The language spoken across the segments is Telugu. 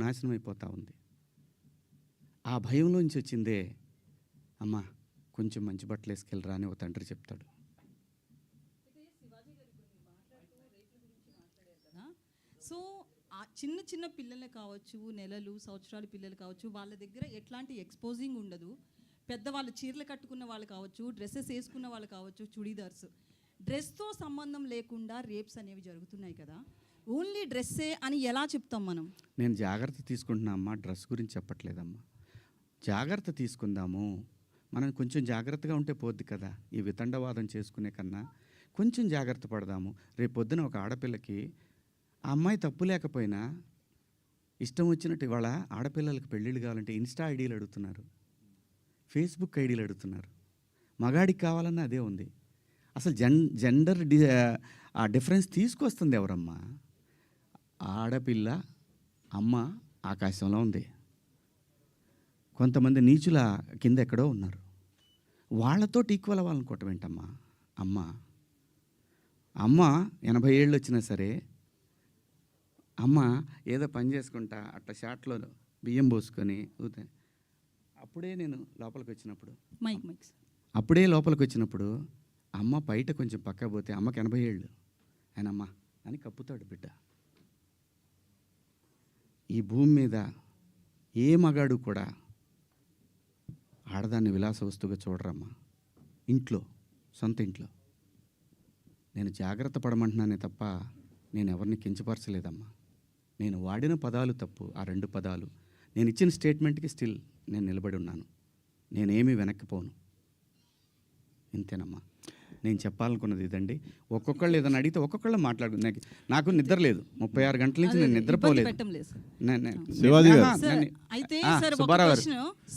నాశనం అయిపోతూ ఉంది. ఆ భయంలోంచి వచ్చిందే, అమ్మ కొంచెం మంచి బట్టలు వేసుకెళ్ళరా అని ఒక తండ్రి చెప్తాడు. సో ఆ చిన్న చిన్న పిల్లలు కావచ్చు, నెలలు సంవత్సరాల పిల్లలు కావచ్చు, వాళ్ళ దగ్గర ఎట్లాంటి ఎక్స్పోజింగ్ ఉండదు. పెద్దవాళ్ళు చీరలు కట్టుకున్న వాళ్ళు కావచ్చు, డ్రెస్సెస్ వేసుకున్న వాళ్ళు కావచ్చు, చుడీదార్స్, డ్రెస్తో సంబంధం లేకుండా రేప్స్ అనేవి జరుగుతున్నాయి కదా. ఓన్లీ డ్రెస్సే అని ఎలా చెప్తాం మనం? నేను జాగ్రత్త తీసుకుంటున్నా అమ్మా, డ్రెస్ గురించి చెప్పట్లేదమ్మా. జాగ్రత్త తీసుకుందాము, మనం కొంచెం జాగ్రత్తగా ఉంటే పోద్ది కదా. ఈ వితండవాదం చేసుకునే కన్నా కొంచెం జాగ్రత్త పడదాము. రేపు పొద్దున ఒక ఆడపిల్లకి ఆ అమ్మాయి తప్పు లేకపోయినా ఇష్టం వచ్చినట్టు ఇవాళ ఆడపిల్లలకు పెళ్ళిళ్ళు కావాలంటే ఇన్స్టా ఐడీలు అడుగుతున్నారు, ఫేస్బుక్ ఐడీలు అడుగుతున్నారు. మగాడికి కావాలన్నా అదే ఉంది. అసలు జెండర్ ఆ డిఫరెన్స్ తీసుకొస్తుంది ఎవరమ్మా? ఆడపిల్ల అమ్మ ఆకాశంలో ఉంది, కొంతమంది నీచుల కింద ఎక్కడో ఉన్నారు. వాళ్ళతో ఈక్వల్ అవ్వాలనుకోవటం ఏంటమ్మా? అమ్మ 80 ఏళ్ళు వచ్చినా సరే అమ్మ ఏదో పని చేసుకుంటా అట్లా షాట్లో బియ్యం పోసుకొని అప్పుడే నేను లోపలికి వచ్చినప్పుడు అమ్మ బయట కొంచెం పక్క పోతే అమ్మకి 80 ఏళ్ళు, ఆయన అమ్మ అని కప్పుతాడు బిడ్డ. ఈ భూమి మీద ఏ మగాడు కూడా ఆడదాన్ని విలాస వస్తువుగా చూడరమ్మా. ఇంట్లో, సొంత ఇంట్లో. నేను జాగ్రత్త పడమంటున్నానే తప్ప నేను ఎవరిని కించపరచలేదమ్మా. నేను వాడిన పదాలు తప్పు, ఆ 2 పదాలు. నేను ఇచ్చిన స్టేట్మెంట్కి స్టిల్ నేను నిలబడి ఉన్నాను. నేనేమీ వెనక్కిపోను. ఇంతేనమ్మా నేను చెప్పాలనుకున్నది. ఇదండి. ఒక్కొక్కళ్ళు ఏదైనా అడిగితే ఒక్కొక్కళ్ళు మాట్లాడు. నాకు నిద్ర లేదు, 36 గంటల నుంచి నేను నిద్రపోలేదు.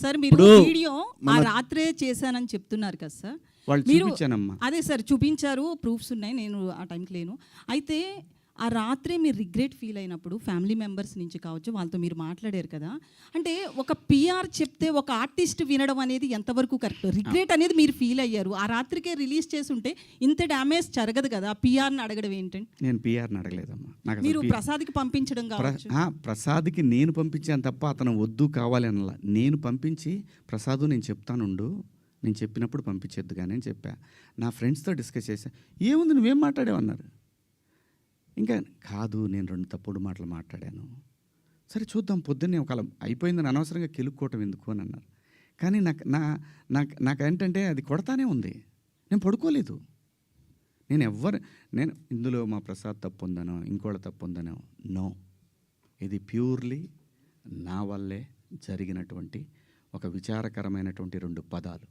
సార్ మీరు వీడియో ఆ రాత్రే చేశానని చెప్తున్నారు కదా సార్. వాళ్ళు చూపించానమ్మా. అదే సార్ చూపించారు, ప్రూఫ్స్ ఉన్నాయి. నేను ఆ టైంకి లేను. అయితే ఆ రాత్రే మీరు రిగ్రెట్ ఫీల్ అయినప్పుడు ఫ్యామిలీ మెంబర్స్ నుంచి కావచ్చు, వాళ్ళతో మీరు మాట్లాడారు కదా. అంటే ఒక పిఆర్ చెప్తే ఒక ఆర్టిస్ట్ వినడం అనేది ఎంతవరకు కరెక్ట్? రిగ్రెట్ అనేది మీరు ఫీల్ అయ్యారు, ఆ రాత్రికే రిలీజ్ చేసి ఉంటే ఇంత డ్యామేజ్ జరగదు కదా. పిఆర్ని అడగడం ఏంటంటే? నేను పిఆర్ని అడగలేదమ్మా. మీరు ప్రసాద్కి పంపించడం కావచ్చు. ప్రసాద్కి నేను పంపించాను తప్ప అతను వద్దు కావాలి అనలా. నేను పంపించి ప్రసాద్ నేను చెప్తానుండు, నేను చెప్పినప్పుడు పంపించేద్దు కానీ అని చెప్పా. నా ఫ్రెండ్స్తో డిస్కస్ చేశా. ఏముంది నువ్వేం మాట్లాడావన్నారు. ఇంకా కాదు, నేను 2 తప్పుడు మాటలు మాట్లాడాను. సరే చూద్దాం, పొద్దున్నే ఒకవేళ అయిపోయిందని అనవసరంగా కెలుక్కోవటం ఎందుకు అని అన్నారు. కానీ నాకేంటంటే అది కొడతానే ఉంది. నేను పడుకోలేదు. నేను ఇందులో మా ప్రసాద్ తప్పు ఉందనో ఇంకోళ్ళ తప్పు ఉందనో నో. ఇది ప్యూర్లీ నా వల్లే జరిగినటువంటి ఒక విచారకరమైనటువంటి 2 పదాలు.